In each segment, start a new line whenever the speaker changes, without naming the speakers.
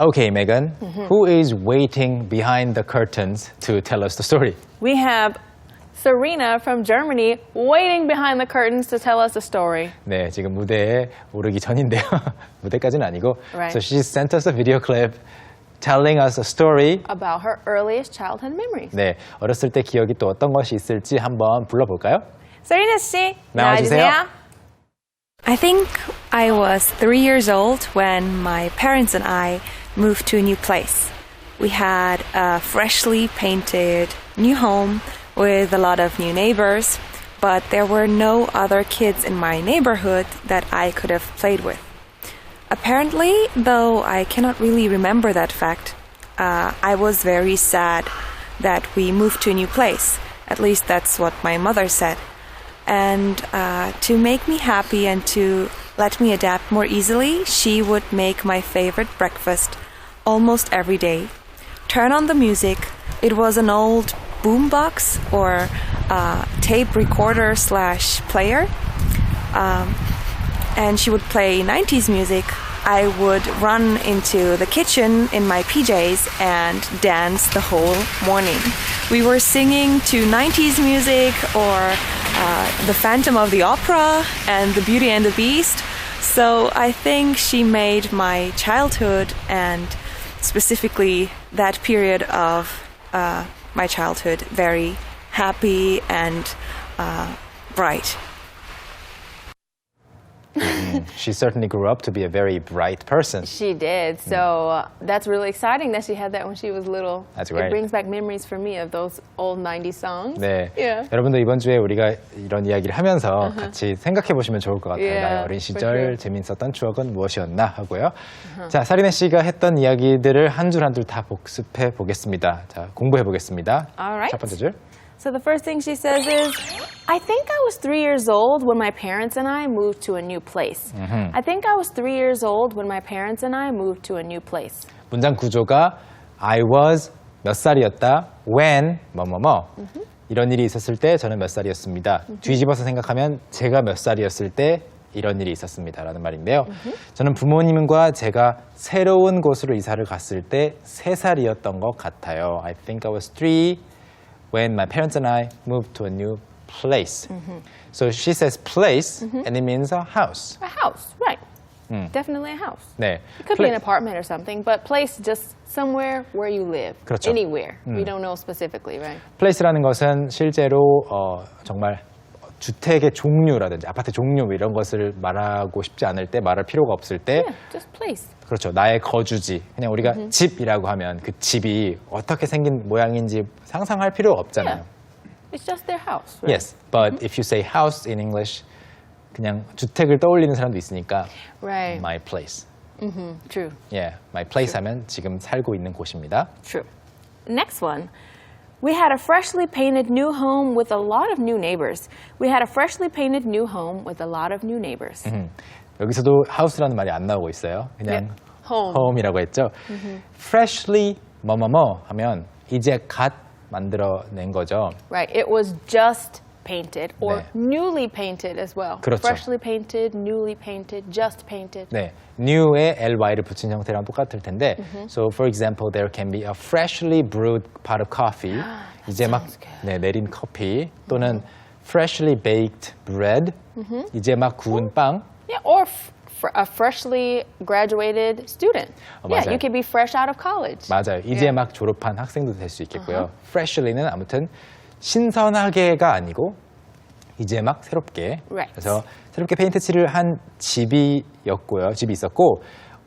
Okay, Megan, who is waiting behind the curtains to tell us the story?
We have Serena from Germany waiting behind the curtains to tell us the story.
네, 지금 무대에 오르기 전인데요. 무대까지는 아니고.
Right.
So she sent us a video clip telling us a story.
About her earliest childhood memories.
네, 어렸을 때 기억이 또 어떤 것이 있을지 한번 불러볼까요?
Serena 씨,
나와주세요.
I think I was 3 years old when my parents and I moved to a new place. We had a freshly painted new home with a lot of new neighbors, but there were no other kids in my neighborhood that I could have played with. Apparently, though I cannot really remember that fact, I was very sad that we moved to a new place. At least that's what my mother said. And to make me happy and to let me adapt more easily, she would make my favorite breakfast almost every day. Turn on the music. It was an old boombox or tape recorder / player. And she would play 90s music. I would run into the kitchen in my PJs and dance the whole morning. We were singing to 90s music or The Phantom of the Opera and The Beauty and the Beast. So I think she made my childhood and specifically that period of my childhood very happy and bright.
She certainly grew up to be a very bright person.
She did. So that's really exciting that she had that when she was little.
That's great.
It brings back memories for me of those old 90s songs.
네,
Yeah.
여러분도 이번 주에 우리가 이런 이야기를 하면서 같이 생각해 보시면 좋을 것 같아요.
Yeah,
나의 어린
for
시절
sure.
재밌었던 추억은 무엇이었나 하고요. 자, 사리네 씨가 했던 이야기들을 한 줄 한 줄 다 복습해 보겠습니다. 자, 공부해 보겠습니다.
Alright.
첫 번째 줄.
So the first thing she says is, I think I was 3 years old when my parents and I moved to a new place. I think I was 3 years old when my parents and I moved to a new place.
문장 구조가 I was 몇 살이었다 when 뭐뭐뭐 이런 일이 있었을 때 저는 몇 살이었습니다. 뒤집어서 생각하면 제가 몇 살이었을 때 이런 일이 있었습니다 라는 말인데요. 저는 부모님과 제가 새로운 곳으로 이사를 갔을 때 3살이었던 것 같아요. I think I was 3 when my parents and I moved to a new place. So she says place and it means a house.
A house, right. Definitely a house.
네.
It could be an apartment or something, but place just somewhere where you live.
그렇죠.
Anywhere. We don't know specifically, right?
place라는 것은 실제로 정말 주택의 종류라든지 아파트 종류 이런 것을 말하고 싶지 않을 때 말할 필요가 없을 때
Yeah, just place.
그렇죠. 나의 거주지. 그냥 우리가 집이라고 하면 그 집이 어떻게 생긴 모양인지 상상할 필요가 없잖아요.
Yeah. It's just their house, right?
Yes, but if you say house in English, 그냥 주택을 떠올리는 사람도 있으니까
Right.
my place.
True.
Yeah, my place 하면 지금 살고 있는 곳입니다.
True. Next one. We had a freshly painted new home with a lot of new neighbors. We had a freshly painted new home with a lot of new neighbors.
여기서도 house라는 말이 안 나오고 있어요. 그냥
home.
home이라고 했죠. freshly 뭐뭐뭐 하면 이제 갓 만들어낸 거죠.
Right. It was just painted or
네.
newly painted as well.
그렇죠.
Freshly painted, newly painted, just painted.
네, new에 ly를 붙인 형태랑 똑같을 텐데, so for example, there can be a freshly brewed pot of coffee, 이제 막 네, 내린 커피, 또는 freshly baked bread, 이제 막 구운 빵.
Yeah, or a freshly graduated student. Yeah,
맞아요.
you could be fresh out of college.
맞아요. 이제 막 졸업한 학생도 될 수 있겠고요. freshly는 아무튼 신선하게가 아니고 이제 막 새롭게.
Right.
그래서 새롭게 페인트 칠을 한 집이 있었고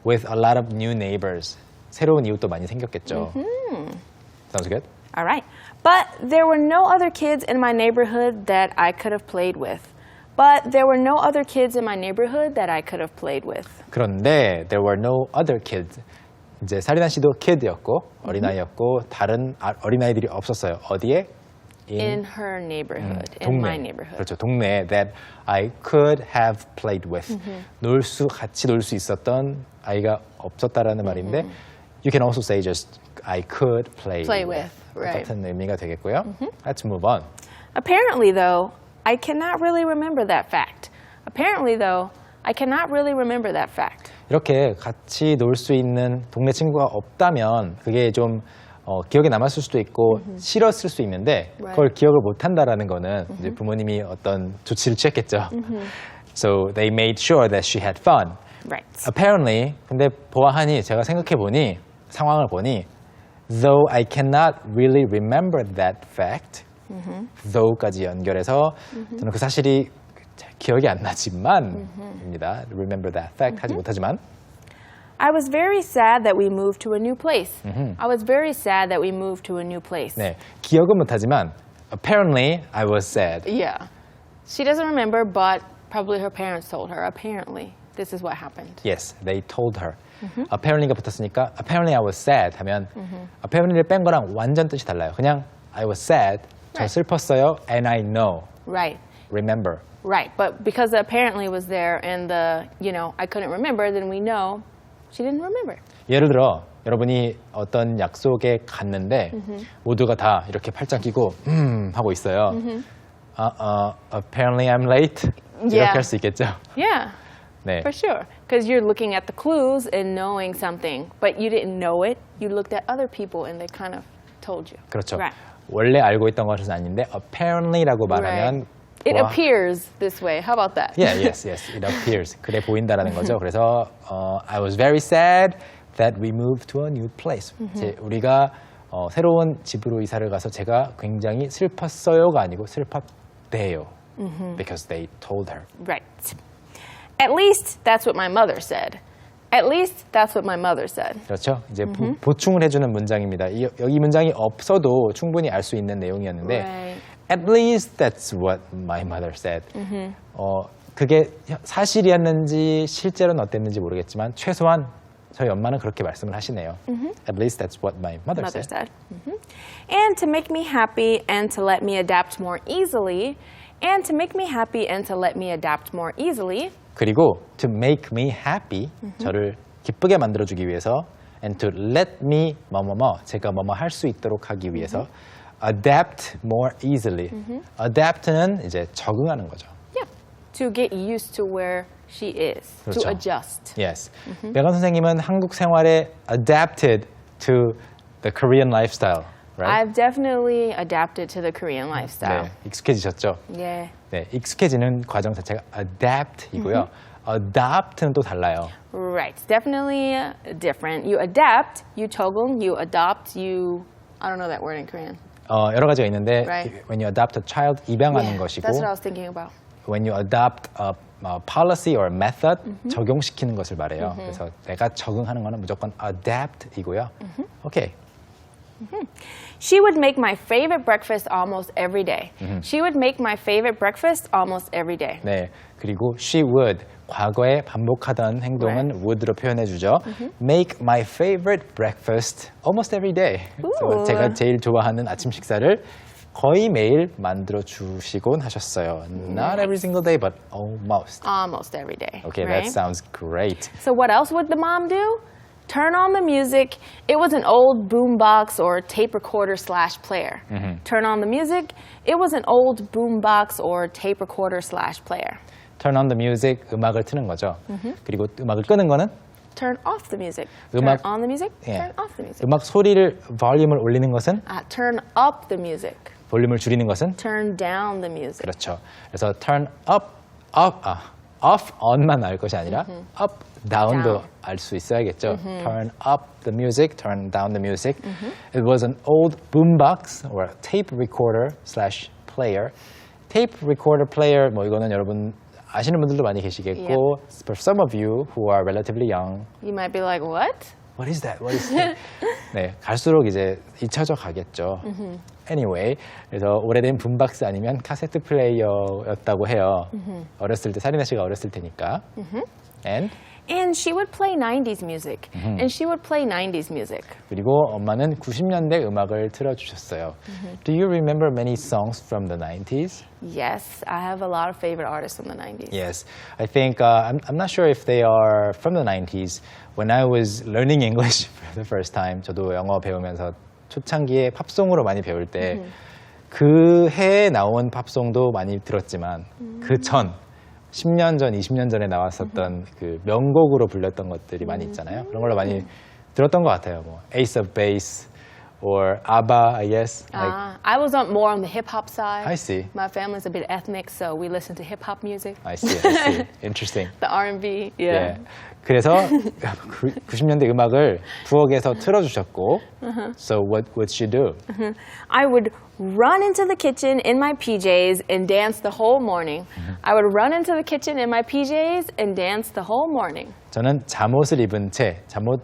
with a lot of new neighbors. 새로운 이웃도 많이 생겼겠죠. Sounds good?
All right. But there were no other kids in my neighborhood that I could have played with. But there were no other kids in my neighborhood that I could have played with.
그런데 there were no other kids. 이제 사리나 씨도 kid였고 어린아이였고 다른 어린아이들이 없었어요. 어디에?
In her neighborhood, in
동네.
my neighborhood.
그렇죠. 동네 that I could have played with. 같이 놀 수 있었던 아이가 없었다라는 말인데 you can also say just I could play
with. Right.
같은 의미가 되겠고요. Let's move on.
Apparently, though, I cannot really remember that fact. Apparently, though, I cannot really remember that fact.
이렇게 같이 놀 수 있는 동네 친구가 없다면 그게 좀 기억에 남았을 수도 있고 싫었을 수 있는데 그걸 기억을 못한다라는 거는 이제 부모님이 어떤 조치를 취했겠죠. So they made sure that she had fun.
Right.
Apparently, 근데 보아하니 제가 생각해 보니 상황을 보니 though I cannot really remember that fact, though까지 연결해서 저는 그 사실이 잘 기억이 안 나지만입니다. Remember that fact 하지 못하지만
I was very sad that we moved to a new place. I was very sad that we moved to a new place.
네, 기억은 못하지만 apparently I was sad.
Yeah. She doesn't remember, but probably her parents told her. Apparently, this is what happened.
Yes, they told her. Apparently가 붙었으니까 apparently I was sad 하면 apparently를 뺀 거랑 완전 뜻이 달라요. 그냥 I was sad, 저
Right.
슬펐어요, and I know,
Right.
remember.
Right. But because the apparently was there and the, I couldn't remember, then we know she didn't remember.
예를 들어 여러분이 어떤 약속에 갔는데 모두가 다 이렇게 팔짱 끼고 하고 있어요. Apparently I'm late. 이렇게
Yeah.
할 수 있겠죠.
Yeah.
네.
For sure. Because you're looking at the clues and knowing something, but you didn't know it. You looked at other people and they kind of told you.
그렇죠.
Right.
원래 알고 있던 것은 아닌데 apparently라고 말하면
It
와,
appears this way. How about that?
Yeah, yes. It appears. 그래 보인다라는 거죠. 그래서 I was very sad that we moved to a new place. 우리가 새로운 집으로 이사를 가서 제가 굉장히 슬펐어요가 아니고 슬펐대요. Because they told her.
Right. At least that's what my mother said. At least that's what my mother said.
그렇죠. 이제 보충을 해주는 문장입니다. 여기 문장이 없어도 충분히 알 수 있는 내용이었는데
Right.
At least that's what my mother said. 그게 사실이었는지 실제로는 어땠는지 모르겠지만 최소한 저희 엄마는 그렇게 말씀을 하시네요. At least that's what my mother said.
And to make me happy and to let me adapt more easily. And to make me happy and to let me adapt more easily.
그리고 to make me happy, 저를 기쁘게 만들어주기 위해서 and to let me 뭐뭐뭐, 제가 뭐뭐 할 수 있도록 하기 위해서 adapt more easily. adapt는 이제 적응하는 거죠.
Yeah. To get used to where she is.
그렇죠.
To adjust.
Yes. 백원 선생님은 한국 생활에 adapted to the Korean lifestyle, right?
I've definitely adapted to the Korean lifestyle.
네, 익숙해지셨죠?
Yeah.
네, 익숙해지는 과정 자체가 adapt이고요. adopt는 또 달라요.
Right. It's definitely different. You adapt, you 적응, you adopt, you... I don't know that word in Korean.
여러 가지가 있는데
Right.
when you adopt a child, 입양하는
Yeah,
것이고
that's what I was thinking about.
when you adopt a policy or method, 적용시키는 것을 말해요. 그래서 내가 적응하는 거는 무조건 adapt이고요. 오케이.
She would make my favorite breakfast almost every day. She would make my favorite breakfast almost every day.
네, 그리고 she would, 과거에 반복하던 행동은 would로 표현해 주죠. Make my favorite breakfast almost every day. 그래서 제가 제일 좋아하는 아침 식사를 거의 매일 만들어 주시곤 하셨어요. Not every single day, but almost.
Almost every day.
Okay,
right?
that sounds great.
So what else would the mom do? Turn on the music. It was an old boombox or tape recorder / player. Turn on the music. It was an old boombox or tape recorder / player.
Turn on the music, 음악을 트는 거죠. 그리고 음악을 끄는 거는
Turn off the music.
음악-
Turn on the music.
예.
Turn off the music.
음악 소리를 볼륨을 올리는 것은
Turn up the music.
볼륨을 줄이는 것은
Turn down the music.
그렇죠. 그래서 turn off, on만 알 것이 아니라 up, down도
Down.
알 수 있어야겠죠. Turn up the music, turn down the music. It was an old boombox or tape recorder / player. Tape recorder player 뭐 이거는 여러분 아시는 분들도 많이 계시겠고 for some of you who are relatively young,
You might be like, what?
What is that? What is that? 네, 갈수록 이제 잊혀져 가겠죠. Anyway, 그래서 오래된 붐박스 아니면 카세트 플레이어였다고 해요. 어렸을 때 사리나 씨가 어렸을 테니까.
And she would play 90s music. And she would play 90s music.
그리고 엄마는 90년대 음악을 틀어주셨어요. Do you remember many songs from the 90s?
Yes, I have a lot of favorite artists from the 90s.
Yes, I think I'm not sure if they are from the 90s. When I was learning English for the first time, 저도 영어 배우면서 초창기에 팝송으로 많이 배울 때 그 해에 나온 팝송도 많이 들었지만 그 전 10년 전, 20년 전에 나왔었던 그 명곡으로 불렸던 것들이 많이 있잖아요. 그런 걸로 많이 들었던 것 같아요. 뭐 Ace of Base or ABBA, I guess.
I was more on the hip hop side.
I see.
My family's a bit ethnic, so we listen to hip hop music.
I see. I see. Interesting.
The R&B,
예. 그래서 90년대 음악을 부엌에서 틀어주셨고, so what would she do?
I would run into the kitchen in my PJs and dance the whole morning. I would run into the kitchen in my PJs and dance the whole morning.
저는 잠옷을 입은 채 잠옷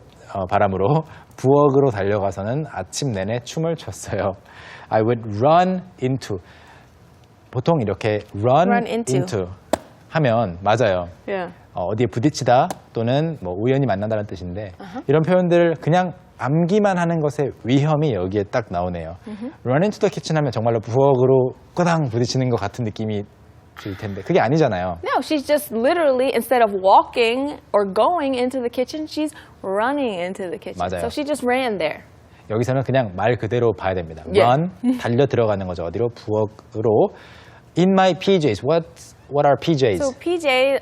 바람으로 부엌으로 달려가서는 아침 내내 춤을 췄어요. I would run into. 보통 이렇게 run into 하면 맞아요.
Yeah.
어디에 부딪히다 또는 뭐 우연히 만난다는 뜻인데 이런 표현들을 그냥 암기만 하는 것의 위험이 여기에 딱 나오네요. Run into the kitchen 하면 정말로 부엌으로 꼬당 부딪히는 것 같은 느낌이 들 텐데 그게 아니잖아요.
No, she's just literally, instead of walking or going into the kitchen, she's running into the kitchen.
맞아요.
So she just ran there.
여기서는 그냥 말 그대로 봐야 됩니다.
Yeah.
Run, 달려 들어가는 거죠. 어디로? 부엌으로. In my PJs. What are PJs?
So PJ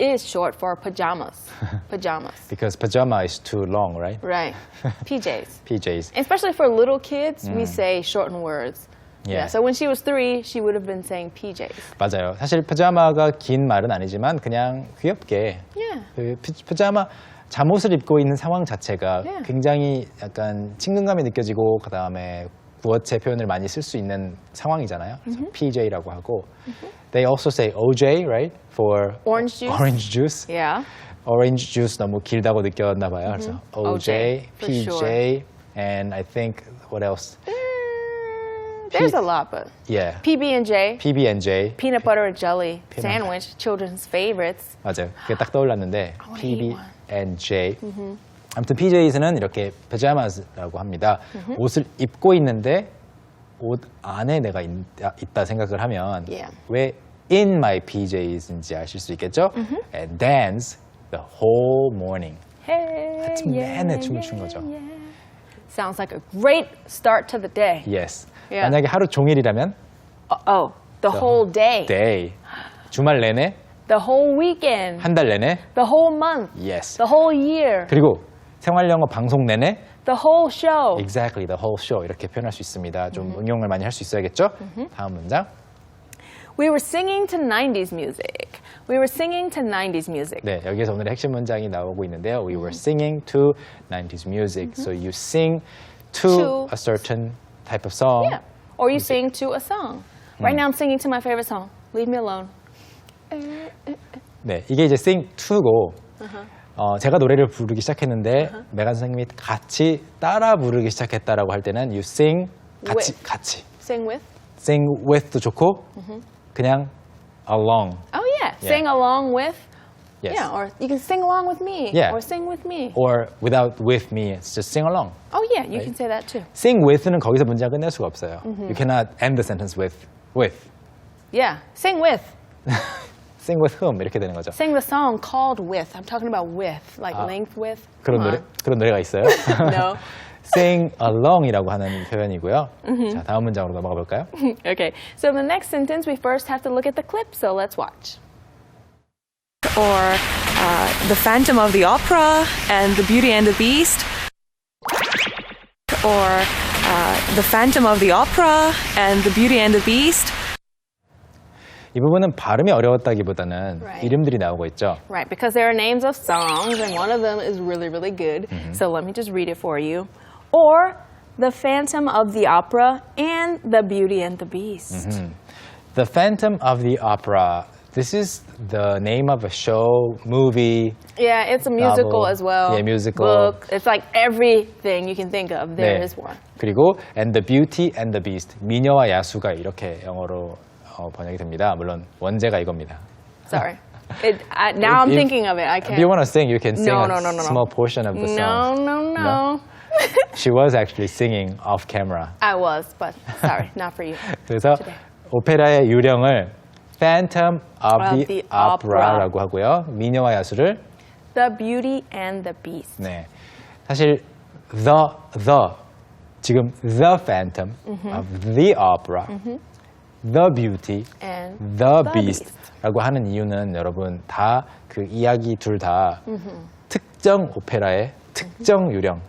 is short for pajamas. Pajamas.
Because pajama is too long, right?
Right. PJs.
PJs.
Especially for little kids, we say shortened words.
Yeah.
So when she was 3, she would have been saying PJs.
맞아요. 사실 파자마가 긴 말은 아니지만 그냥 귀엽게
Yeah.
그 파자마 잠옷을 입고 있는 상황 자체가
Yeah.
굉장히 약간 친근감이 느껴지고 그다음에 구어체 표현을 많이 쓸 수 있는 상황이잖아요. 그래서 PJ라고 하고 They also say OJ, right? For
Orange juice.
Orange juice.
Yeah.
Orange juice 너무 길다고 느꼈나 봐요. 그래서 OJ,
for
PJ,
sure.
and I think what else?
There's a lot, but
Yeah.
PB&J,
PB&J.
peanut butter and jelly
Peanut-
sandwich, children's favorites.
맞아요. 그게 딱 떠올랐는데
wanna eat
PB&J. 아무튼 PJs는 이렇게 pajamas라고 합니다. 옷을 입고 있는데 옷 안에 내가 있다 생각을 하면
Yeah.
왜 in my PJs인지 아실 수 있겠죠? And dance the whole morning.
Hey,
아침 내내 춤을 춘 거죠.
Sounds like a great start to the day.
Yes.
Yeah.
만약에 하루 종일이라면
The whole day.
day. 주말 내내,
The whole weekend.
한 달 내내.
The whole month.
Yes.
The whole year.
그리고 생활영어 방송 내내
The whole show.
Exactly, the whole show 이렇게 표현할 수 있습니다. 좀 응용을 많이 할 수 있어야겠죠? 다음 문장.
We were singing to 90s music. We were singing to 90s music.
네, 여기에서 오늘의 핵심 문장이 나오고 있는데요. We were singing to 90s music. So you sing to a certain type of song.
Yeah. Or you sing to a song. Right now I'm singing to my favorite song. Leave me alone.
네, 이게 이제 sing to고 제가 노래를 부르기 시작했는데 메간 선생님이 같이 따라 부르기 시작했다라고 할 때는 you sing 같이
Sing with?
sing with도 좋고 그냥 along.
Oh yeah. Sing along with.
Yes.
Yeah, or you can sing along with me.
Yeah.
Or sing with me.
Or without with me, it's just sing along.
Oh yeah, you can say that too.
Sing with는 거기서 문장을 끝낼 수가 없어요. You cannot end the sentence with.
Yeah. Sing with.
Sing with whom 이렇게 되는 거죠.
Sing the song called with. I'm talking about with. Like length with.
그런
Come
노래 그런 노래가 있어요.
No.
Sing along이라고 하는 표현이고요. 자, 다음 문장으로 넘어가 볼까요?
Okay. So the next sentence, we first have to look at the clip. So let's watch.
Or The Phantom of the Opera and The Beauty and the Beast. Or The Phantom of the Opera and The Beauty and the Beast.
이 부분은 발음이 어려웠다기보다는
Right.
이름들이 나오고 있죠.
Right, because there are names of songs, and one of them is really, really good. So let me just read it for you. Or The Phantom of the Opera and The Beauty and the Beast.
The Phantom of the Opera. This is the name of a show, movie.
Yeah, it's a musical
Novel.
as well.
Yeah, musical.
Book. It's like everything you can think of. There
네.
is one.
그리고 And the Beauty and the Beast. 미녀와 야수가 이렇게 영어로 번역이 됩니다. 물론 원제가 이겁니다.
Sorry. Now I'm
If-
thinking of it. I
If
can't.
you want to sing, you can sing
No,
a
no, no, no, no.
small portion of the song.
No.
She was actually singing off camera.
I was, but sorry, not for you.
그래서
Today.
오페라의 유령을 Phantom of the
Opera.
Opera라고 하고요. 미녀와 야수를
The Beauty and the Beast.
네. 사실 the 지금 the Phantom of the Opera The Beauty,
And
The
The
Beast라고 하는 이유는 여러분 다 그 이야기 둘 다 특정 오페라의 특정 유령,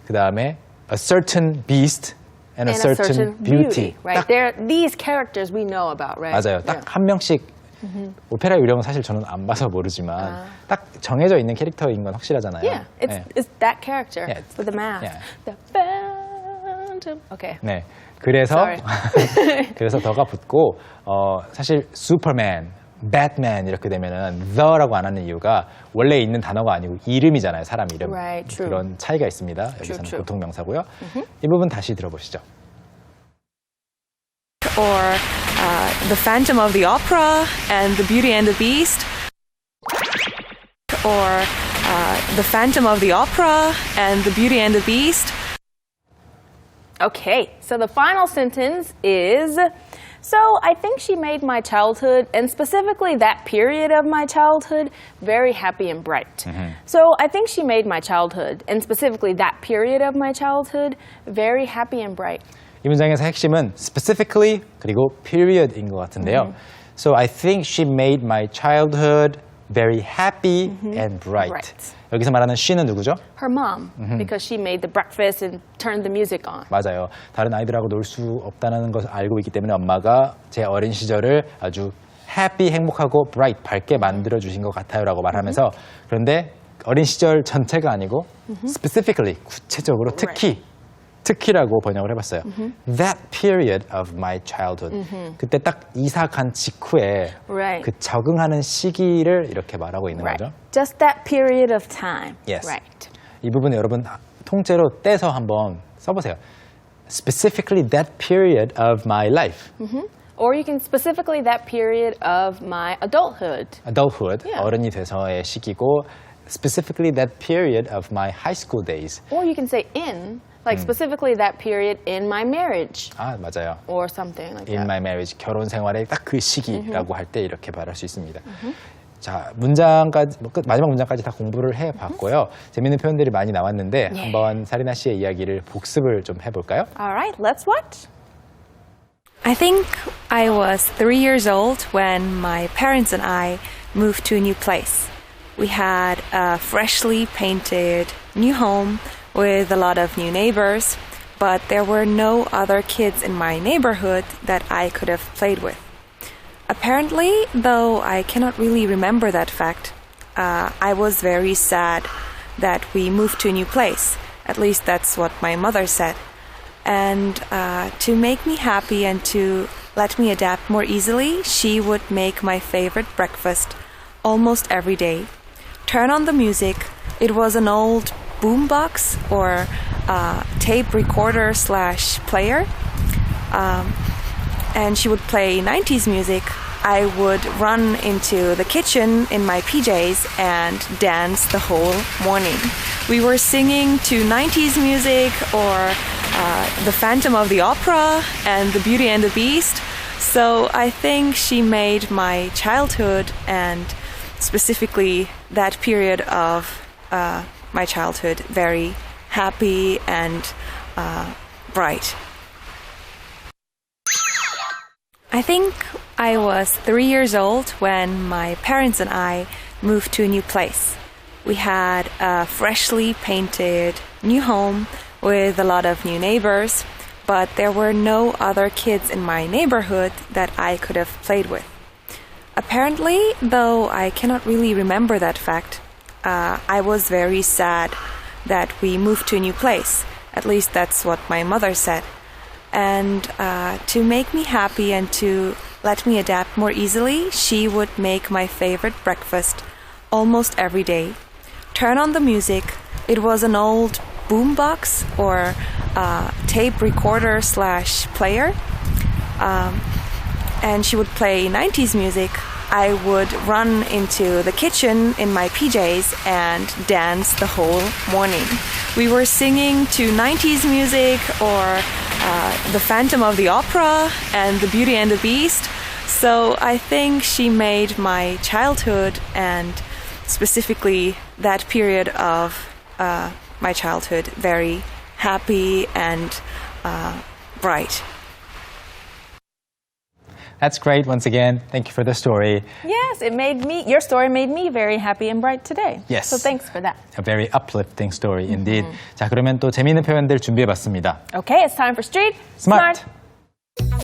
그 다음에 a certain beast and a certain beauty.
Right? They're these characters we know about, right?
맞아요. 딱 한 명씩 오페라 유령은 사실 저는 안 봐서 모르지만 딱 정해져 있는 캐릭터인 건 확실하잖아요.
Yeah, it's that character
Yeah.
with the mask.
Yeah.
The Phantom. Okay.
네, 그래서
Sorry.
그래서 더가 붙고 사실 슈퍼맨, 배트맨 이렇게 되면은 the라고 안 하는 이유가 원래 있는 단어가 아니고 이름이잖아요, 사람 이름.
Right, true.
그런 차이가 있습니다. 여기서는
true.
보통명사고요. 이 부분 다시 들어보시죠.
Or The Phantom of the Opera and The Beauty and the Beast. Or The Phantom of the Opera and The Beauty and the Beast.
Okay, so the final sentence is, so I think she made my childhood, and specifically that period of my childhood, very happy and bright. So I think she made my childhood, and specifically that period of my childhood, very happy and bright.
이 문장에서 핵심은 specifically 그리고 period인 것 같은데요. So I think she made my childhood very happy and bright.
Right.
여기서 말하는 she는 누구죠?
Her mom, because she made the breakfast and turned the music on.
맞아요. 다른 아이들하고 놀 수 없다는 것을 알고 있기 때문에 엄마가 제 어린 시절을 아주 happy, 행복하고 bright, 밝게 만들어주신 것 같아요 라고 말하면서 그런데 어린 시절 전체가 아니고 specifically, 구체적으로 특히라고 번역을 해봤어요. That period of my childhood. 그때 딱 이사 간 직후에
Right.
그 적응하는 시기를 이렇게 말하고 있는
Right.
거죠.
Just that period of time.
Yes.
Right.
이 부분 여러분 통째로 떼서 한번 써보세요. Specifically that period of my life.
Or you can specifically that period of my adulthood.
Adulthood,
Yeah.
어른이 돼서의 시기고 specifically that period of my high school days.
Or you can say in, like specifically that period in my marriage.
아, 맞아요.
Or something like
In
that.
my marriage, 결혼 생활의 딱 그 시기라고 할 때 이렇게 말할 수 있습니다. 자, 문장까지, 마지막 문장까지 다 공부를 해봤고요. 재밌는 표현들이 많이 나왔는데 한번 사리나 씨의 이야기를 복습을 좀 해볼까요?
All right, let's watch.
I think I was 3 years old when my parents and I moved to a new place. We had a freshly painted new home with a lot of new neighbors, but there were no other kids in my neighborhood that I could have played with. Apparently, though I cannot really remember that fact, I was very sad that we moved to a new place. At least that's what my mother said. And to make me happy and to let me adapt more easily, she would make my favorite breakfast almost every day. Turn on the music. It was an old boombox or tape recorder / player. And she would play 90s music. I would run into the kitchen in my PJs and dance the whole morning. We were singing to 90s music or The Phantom of the Opera and The Beauty and the Beast. So I think she made my childhood and specifically that period of my childhood very happy and bright. I think I was 3 years old when my parents and I moved to a new place. We had a freshly painted new home with a lot of new neighbors, but there were no other kids in my neighborhood that I could have played with. Apparently, though I cannot really remember that fact, I was very sad that we moved to a new place. At least that's what my mother said. And to make me happy and to let me adapt more easily, she would make my favorite breakfast almost every day. Turn on the music. It was an old boombox or tape recorder / player. And she would play 90s music. I would run into the kitchen in my PJs and dance the whole morning. We were singing to 90s music or The Phantom of the Opera and The Beauty and the Beast. So I think she made my childhood and specifically that period of my childhood very happy and bright.
That's great. Once again, thank you for the story.
Yes, your story made me very happy and bright today.
Yes.
So thanks for that.
A very uplifting story indeed. 자, 그러면 또 재미있는 표현들 준비해봤습니다.
Okay, it's time for Street
Smart.